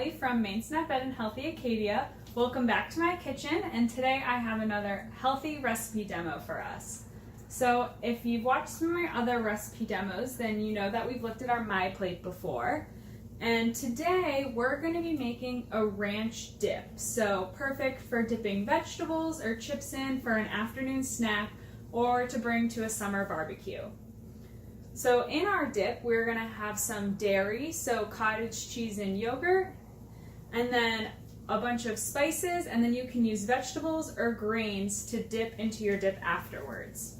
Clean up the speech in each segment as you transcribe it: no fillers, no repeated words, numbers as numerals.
Allie from Maine Snap Ed and Healthy Acadia. Welcome back to my kitchen, and today I have another healthy recipe demo for us. So if you've watched some of my other recipe demos, then you know that we've looked at our My Plate before. And today we're going to be making a ranch dip. So perfect for dipping vegetables or chips in for an afternoon snack or to bring to a summer barbecue. So in our dip, we're going to have some dairy, so cottage cheese and yogurt, and then a bunch of spices, and then you can use vegetables or grains to dip into your dip afterwards.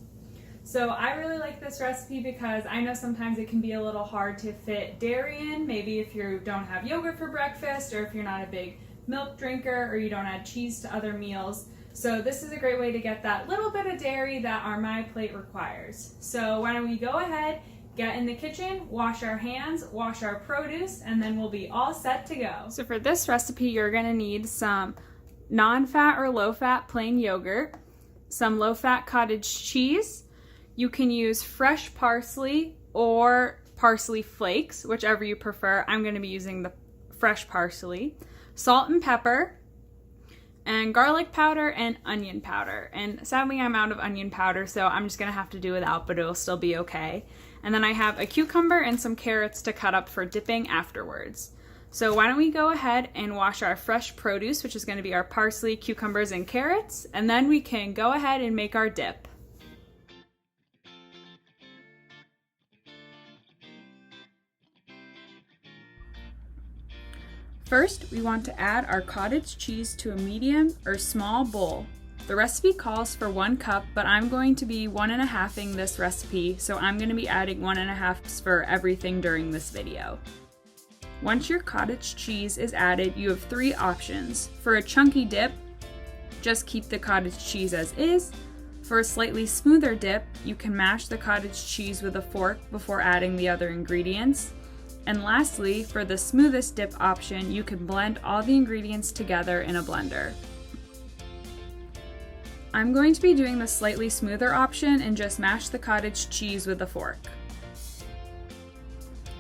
So I really like this recipe because I know sometimes it can be a little hard to fit dairy in, maybe if you don't have yogurt for breakfast or if you're not a big milk drinker or you don't add cheese to other meals. So this is a great way to get that little bit of dairy that our My Plate requires. So why don't we go ahead, get in the kitchen, wash our hands, wash our produce, and then we'll be all set to go. So for this recipe, you're gonna need some non-fat or low-fat plain yogurt, some low-fat cottage cheese. You can use fresh parsley or parsley flakes, whichever you prefer. I'm gonna be using the fresh parsley, salt and pepper, and garlic powder and onion powder. And sadly I'm out of onion powder, so I'm just gonna have to do without, but it'll still be okay. And then I have a cucumber and some carrots to cut up for dipping afterwards. So why don't we go ahead and wash our fresh produce, which is gonna be our parsley, cucumbers, and carrots, and then we can go ahead and make our dip. First, we want to add our cottage cheese to a medium or small bowl. The recipe calls for 1 cup, but I'm going to be 1.5ing this recipe, so I'm going to be adding 1.5 for everything during this video. Once your cottage cheese is added, you have 3 options. For a chunky dip, just keep the cottage cheese as is. For a slightly smoother dip, you can mash the cottage cheese with a fork before adding the other ingredients. And lastly, for the smoothest dip option, you can blend all the ingredients together in a blender. I'm going to be doing the slightly smoother option and just mash the cottage cheese with a fork.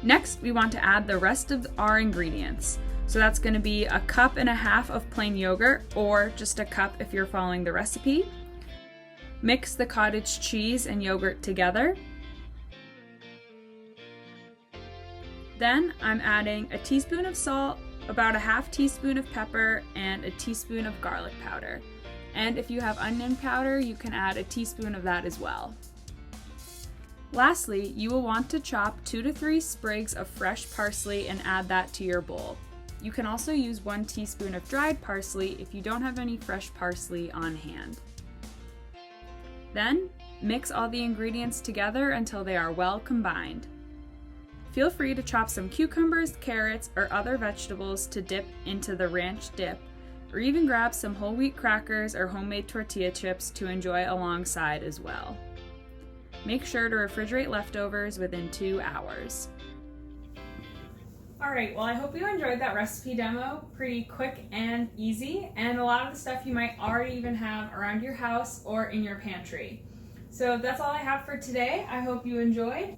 Next, we want to add the rest of our ingredients. So that's going to be 1.5 cups of plain yogurt, or just 1 cup if you're following the recipe. Mix the cottage cheese and yogurt together. Then I'm adding a teaspoon of salt, about 1/2 teaspoon of pepper, and a teaspoon of garlic powder. And if you have onion powder, you can add a teaspoon of that as well. Lastly, you will want to chop 2 to 3 sprigs of fresh parsley and add that to your bowl. You can also use 1 teaspoon of dried parsley if you don't have any fresh parsley on hand. Then, mix all the ingredients together until they are well combined. Feel free to chop some cucumbers, carrots, or other vegetables to dip into the ranch dip, or even grab some whole wheat crackers or homemade tortilla chips to enjoy alongside as well. Make sure to refrigerate leftovers within 2 hours. Alright, well I hope you enjoyed that recipe demo. Pretty quick and easy, and a lot of the stuff you might already even have around your house or in your pantry. So that's all I have for today. I hope you enjoyed.